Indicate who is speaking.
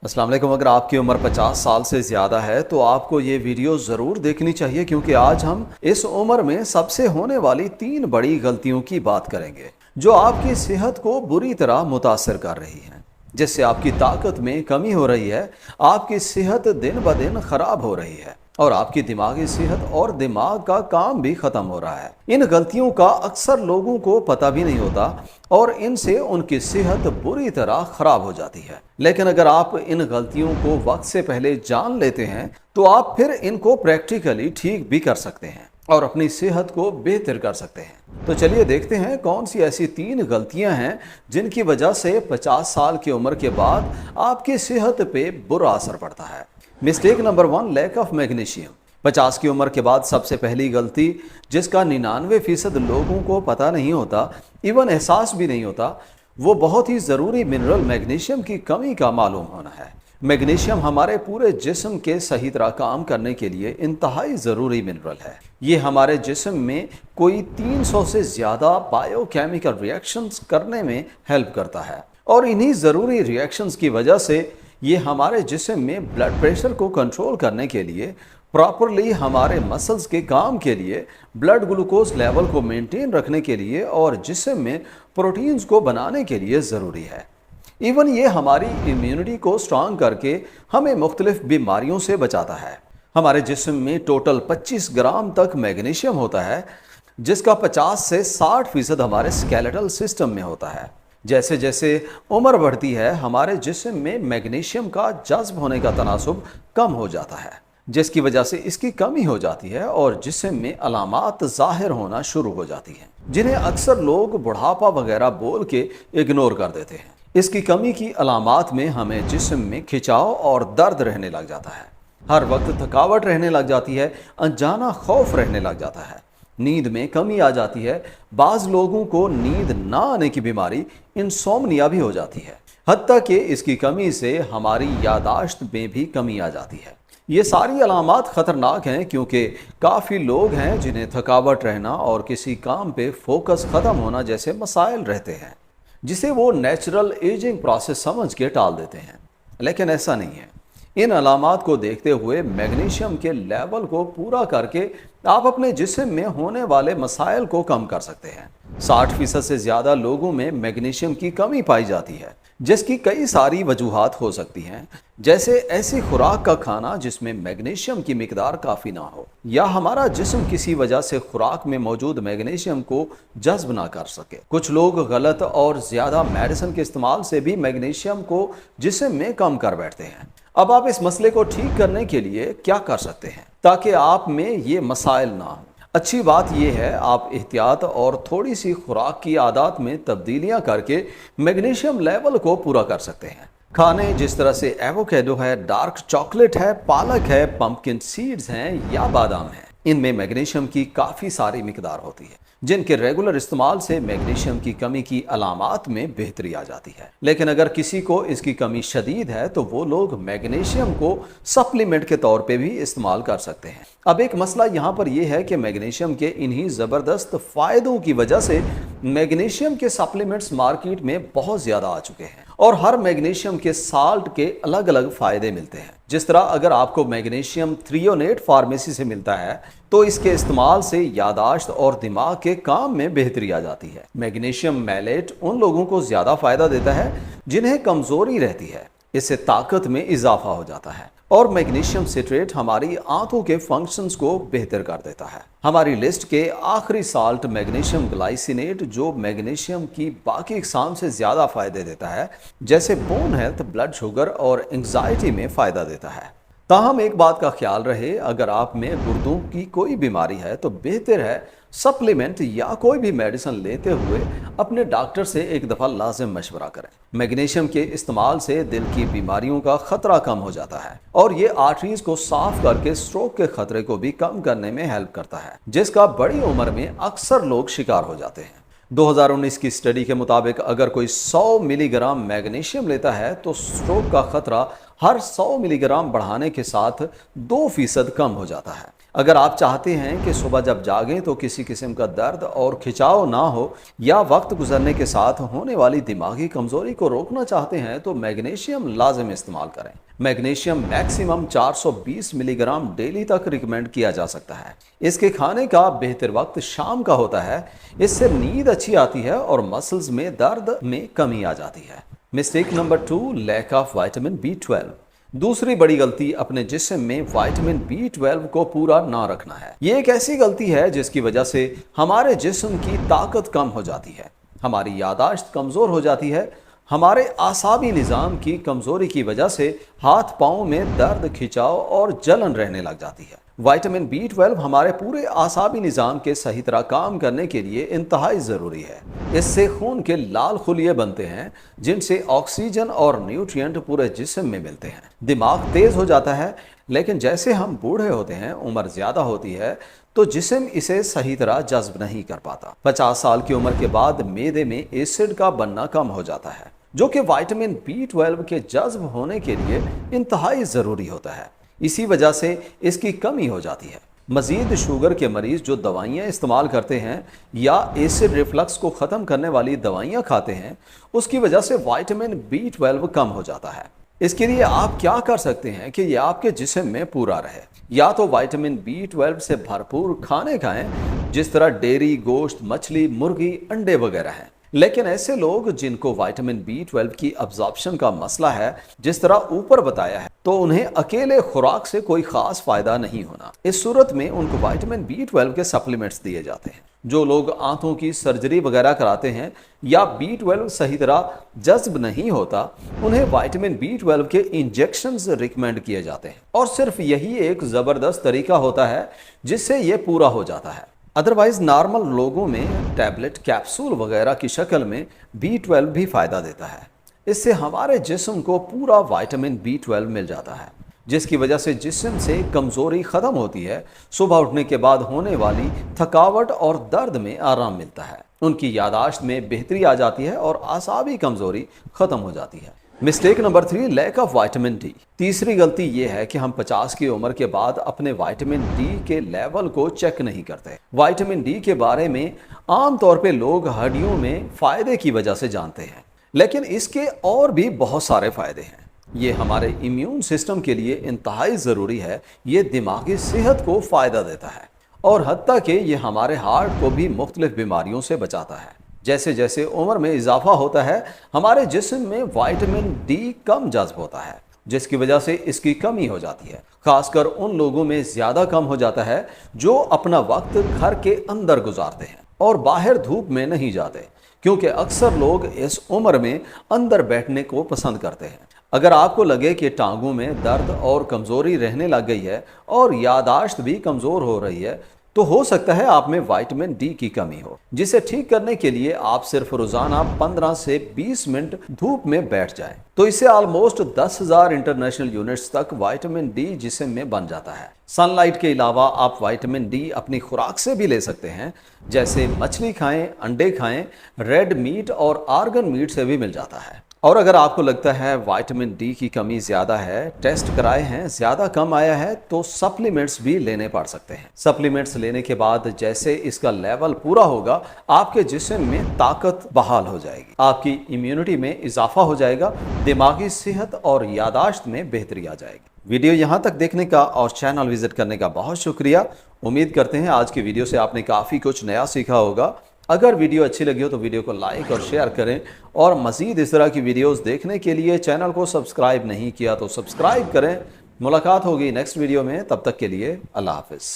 Speaker 1: अस्सलाम वालेकुम। अगर आपकी उम्र 50 साल से ज़्यादा है तो आपको ये वीडियो ज़रूर देखनी चाहिए, क्योंकि आज हम इस उम्र में सबसे होने वाली 3 बड़ी गलतियों की बात करेंगे जो आपकी सेहत को बुरी तरह मुतासर कर रही हैं, जिससे आपकी ताकत में कमी हो रही है, आपकी सेहत दिन ब दिन खराब हो रही है और आपकी दिमागी सेहत और दिमाग का काम भी खत्म हो रहा है। इन गलतियों का अक्सर लोगों को पता भी नहीं होता और इनसे उनकी सेहत बुरी तरह खराब हो जाती है। लेकिन अगर आप इन गलतियों को वक्त से पहले जान लेते हैं तो आप फिर इनको प्रैक्टिकली ठीक भी कर सकते हैं और अपनी सेहत को बेहतर कर सकते हैं। तो चलिए देखते हैं कौन सी ऐसी 3 गलतियां हैं जिनकी वजह से 50 साल की उम्र के बाद आपकी सेहत पे बुरा असर पड़ता है। Mistake number 1, lack of magnesium. 50 की उम्र के बाद सबसे पहली गलती जिसका 99% लोगों को पता नहीं होता, इवन एहसास भी नहीं होता, वो बहुत ही ज़रूरी मिनरल मैग्नीशियम की कमी का मालूम होना है। मैग्नीशियम हमारे पूरे जिस्म के सही तरह काम करने के लिए इंतहाई ज़रूरी मिनरल है। ये हमारे जिस्म में कोई 300 से ज़्यादा बायोकेमिकल रिएक्शंस करने में हेल्प करता है और इन्हीं ज़रूरी रिएक्शंस की वजह से ये हमारे जिस्म में ब्लड प्रेशर को कंट्रोल करने के लिए, प्रॉपरली हमारे मसल्स के काम के लिए, ब्लड ग्लूकोज लेवल को मेंटेन रखने के लिए और जिस्म में प्रोटीन्स को बनाने के लिए ज़रूरी है। इवन ये हमारी इम्यूनिटी को स्ट्रांग करके हमें मुख्तलिफ बीमारियों से बचाता है। हमारे जिस्म में टोटल 25 ग्राम तक मैग्नीशियम होता है, जिसका 50 से 60% हमारे स्केलेटल सिस्टम में होता है। जैसे जैसे उम्र बढ़ती है हमारे जिस्म में मैग्नीशियम का जज्ब होने का तनासुब कम हो जाता है, जिसकी वजह से इसकी कमी हो जाती है और जिस्म में अलामात जाहिर होना शुरू हो जाती हैं, जिन्हें अक्सर लोग बुढ़ापा वगैरह बोल के इग्नोर कर देते हैं। इसकी कमी की अलामात में हमें जिस्म में खिंचाव और दर्द रहने लग जाता है, हर वक्त थकावट रहने लग जाती है, अनजाना खौफ रहने लग जाता है, नींद में कमी आ जाती है, बाज़ लोगों को नींद ना आने की बीमारी इंसोम्निया भी हो जाती है, हत्ता कि इसकी कमी से हमारी यादाश्त में भी कमी आ जाती है। ये सारी अलामात ख़तरनाक हैं क्योंकि काफ़ी लोग हैं जिन्हें थकावट रहना और किसी काम पे फोकस ख़त्म होना जैसे मसाइल रहते हैं, जिसे वो नेचुरल एजिंग प्रोसेस समझ के टाल देते हैं। लेकिन ऐसा नहीं है। इन अलामात को देखते हुए मैग्नीशियम के लेवल को पूरा करके आप अपने जिस्म में होने वाले मसाइल को कम कर सकते हैं। 60% से ज़्यादा लोगों में मैग्नीशियम की कमी पाई जाती है, जिसकी कई सारी वजूहात हो सकती हैं, जैसे ऐसी खुराक का खाना जिसमें मैग्नीशियम की मिकदार काफ़ी ना हो, या हमारा जिस्म किसी वजह से खुराक में मौजूद मैग्नीशियम को जज्ब ना कर सके। कुछ लोग गलत और ज़्यादा मेडिसिन के इस्तेमाल से भी मैग्नीशियम को जिस्म में कम कर बैठते हैं। अब आप इस मसले को ठीक करने के लिए क्या कर सकते हैं ताकि आप में ये मसाइल ना हो? अच्छी बात यह है आप एहतियात और थोड़ी सी खुराक की आदत में तब्दीलियां करके मैग्नीशियम लेवल को पूरा कर सकते हैं। खाने जिस तरह से एवोकेडो है, डार्क चॉकलेट है, पालक है, पंपकिन सीड्स हैं या बादाम है, इनमें मैग्नीशियम की काफ़ी सारी मिकदार होती है, जिनके रेगुलर इस्तेमाल से मैग्नीशियम की कमी की अलामात में बेहतरी आ जाती है। लेकिन अगर किसी को इसकी कमी शदीद है तो वो लोग मैग्नीशियम को सप्लीमेंट के तौर पे भी इस्तेमाल कर सकते हैं। अब एक मसला यहाँ पर यह है कि मैग्नीशियम के इन्हीं ज़बरदस्त फ़ायदों की वजह से मैग्नीशियम के सप्लीमेंट्स मार्केट में बहुत ज़्यादा आ चुके हैं और हर मैग्नीशियम के साल्ट के अलग अलग फ़ायदे मिलते हैं। जिस तरह अगर आपको मैग्नीशियम थ्रियोनेट फार्मेसी से मिलता है तो इसके इस्तेमाल से यादाश्त और दिमाग के काम में बेहतरी आ जाती है। मैग्नीशियम मैलेट उन लोगों को ज़्यादा फ़ायदा देता है जिन्हें कमज़ोरी रहती है, इससे ताकत में इजाफा हो जाता है। और मैग्नीशियम सिट्रेट हमारी आंतों के फंक्शंस को बेहतर कर देता है। हमारी लिस्ट के आखिरी साल्ट मैग्नीशियम ग्लाइसिनेट, जो मैग्नीशियम की बाकी इकसाम से ज़्यादा फ़ायदे देता है, जैसे बोन हेल्थ, ब्लड शुगर और एंग्जाइटी में फ़ायदा देता है। ताहम एक बात का ख्याल रहे, अगर आप में गुर्दों की कोई बीमारी है तो बेहतर है सप्लीमेंट या कोई भी मेडिसिन लेते हुए अपने डॉक्टर से एक दफ़ा लाजिम मशवरा करें। मैग्नीशियम के इस्तेमाल से दिल की बीमारियों का खतरा कम हो जाता है और ये आर्टरीज को साफ करके स्ट्रोक के खतरे को भी कम करने में हेल्प करता है, जिसका बड़ी उम्र में अक्सर लोग शिकार हो जाते हैं। 2019 की स्टडी के मुताबिक अगर कोई 100 मिलीग्राम मैग्नीशियम लेता है तो स्ट्रोक का खतरा हर 100 मिलीग्राम बढ़ाने के साथ 2% कम हो जाता है। अगर आप चाहते हैं कि सुबह जब जागें तो किसी किस्म का दर्द और खिंचाव ना हो, या वक्त गुजरने के साथ होने वाली दिमागी कमजोरी को रोकना चाहते हैं, तो मैग्नीशियम लाजिम इस्तेमाल करें। मैग्नीशियम मैक्सिमम 420 मिलीग्राम डेली तक रिकमेंड किया जा सकता है। इसके खाने का बेहतर वक्त शाम का होता है। इससे नींद अच्छी आती है और मसल्स में दर्द में कमी आ जाती है। Mistake number 2, lack of vitamin B12। दूसरी बड़ी गलती अपने जिस्म में विटामिन B12 को पूरा ना रखना है। ये एक ऐसी गलती है जिसकी वजह से हमारे जिस्म की ताकत कम हो जाती है, हमारी यादाश्त कमजोर हो जाती है, हमारे आसाबी निज़ाम की कमजोरी की वजह से हाथ पाँव में दर्द, खिंचाव और जलन रहने लग जाती है। विटामिन B12 हमारे पूरे आसाबी निज़ाम के सही तरह काम करने के लिए इंतहाई ज़रूरी है। इससे खून के लाल खुलिये बनते हैं जिनसे ऑक्सीजन और न्यूट्रिएंट पूरे जिस्म में मिलते हैं। दिमाग तेज़ हो जाता है, लेकिन जैसे हम बूढ़े होते हैं, उम्र ज़्यादा होती है, तो जिस्म इसे सही तरह जज्ब नहीं कर पाता। 50 साल की उम्र के बाद मैदे में एसिड का बनना कम हो जाता है, जो कि विटामिन B12 के जज्ब होने के लिए इंतहाई ज़रूरी होता है। इसी वजह से इसकी कमी हो जाती है। मजीद शुगर के मरीज जो दवाइयाँ इस्तेमाल करते हैं या एसिड रिफ्लक्स को ख़त्म करने वाली दवाइयाँ खाते हैं, उसकी वजह से विटामिन B12 कम हो जाता है। इसके लिए आप क्या कर सकते हैं कि यह आपके जिस्म में पूरा रहे। या तो विटामिन B12 से भरपूर खाने खाएं, जिस तरह डेयरी, गोश्त, मछली, मुर्गी, अंडे वगैरह हैं। लेकिन ऐसे लोग जिनको विटामिन B12 की अब्जॉर्प्शन का मसला है, जिस तरह ऊपर बताया है, तो उन्हें अकेले खुराक से कोई खास फायदा नहीं होना। इस सूरत में उनको विटामिन B12 के सप्लीमेंट्स दिए जाते हैं। जो लोग आंतों की सर्जरी वगैरह कराते हैं या B12 सही तरह जज्ब नहीं होता, उन्हें विटामिन B12 के इंजेक्शंस रिकमेंड किए जाते हैं। और सिर्फ यही एक ज़बरदस्त तरीका होता है जिससे ये पूरा हो जाता है। अदरवाइज नॉर्मल लोगों में टैबलेट, कैप्सूल वगैरह की शक्ल में B12 भी फ़ायदा देता है। इससे हमारे जिस्म को पूरा विटामिन B12 मिल जाता है, जिसकी वजह से जिस्म से कमज़ोरी ख़त्म होती है। सुबह उठने के बाद होने वाली थकावट और दर्द में आराम मिलता है। उनकी यादाश्त में बेहतरी आ जाती है और आसाबी कमज़ोरी ख़त्म हो जाती है। Mistake number 3, lack of vitamin D। तीसरी गलती ये है कि हम 50 की उम्र के बाद अपने विटामिन D के लेवल को चेक नहीं करते। विटामिन D के बारे में आमतौर पे लोग हड्डियों में फ़ायदे की वजह से जानते हैं, लेकिन इसके और भी बहुत सारे फ़ायदे हैं। ये हमारे इम्यून सिस्टम के लिए इंतहाई ज़रूरी है। ये दिमागी सेहत को फ़ायदा देता है और हत्ता कि ये हमारे हार्ट को भी मुख्तलिफ बीमारियों से बचाता है। जैसे जैसे उम्र में इजाफा होता है, हमारे जिस्म में विटामिन D कम जज्ब होता है, जिसकी वजह से इसकी कमी हो जाती है। खासकर उन लोगों में ज़्यादा कम हो जाता है जो अपना वक्त घर के अंदर गुजारते हैं और बाहर धूप में नहीं जाते, क्योंकि अक्सर लोग इस उम्र में अंदर बैठने को पसंद करते हैं। अगर आपको लगे कि टांगों में दर्द और कमज़ोरी रहने लग गई है और यादाश्त भी कमज़ोर हो रही है, तो हो सकता है आप में विटामिन D की कमी हो, जिसे ठीक करने के लिए आप सिर्फ रोजाना 15 से 20 मिनट धूप में बैठ जाएं। तो इससे ऑलमोस्ट 10,000 इंटरनेशनल यूनिट्स तक विटामिन D जिस्म में बन जाता है। सनलाइट के अलावा आप विटामिन D अपनी खुराक से भी ले सकते हैं, जैसे मछली खाएं, अंडे खाएं, रेड मीट और आर्गन मीट से भी मिल जाता है। और अगर आपको लगता है विटामिन D की कमी ज़्यादा है, टेस्ट कराए हैं, ज़्यादा कम आया है, तो सप्लीमेंट्स भी लेने पड़ सकते हैं। सप्लीमेंट्स लेने के बाद जैसे इसका लेवल पूरा होगा, आपके जिस्म में ताकत बहाल हो जाएगी, आपकी इम्यूनिटी में इजाफा हो जाएगा, दिमागी सेहत और यादाश्त में बेहतरी आ जाएगी। वीडियो यहाँ तक देखने का और चैनल विजिट करने का बहुत शुक्रिया। उम्मीद करते हैं आज की वीडियो से आपने काफ़ी कुछ नया सीखा होगा। अगर वीडियो अच्छी लगी हो तो वीडियो को लाइक और शेयर करें, और मज़ीद इस तरह की वीडियोस देखने के लिए चैनल को सब्सक्राइब नहीं किया तो सब्सक्राइब करें। मुलाकात होगी नेक्स्ट वीडियो में, तब तक के लिए अल्लाह हाफ़िज़।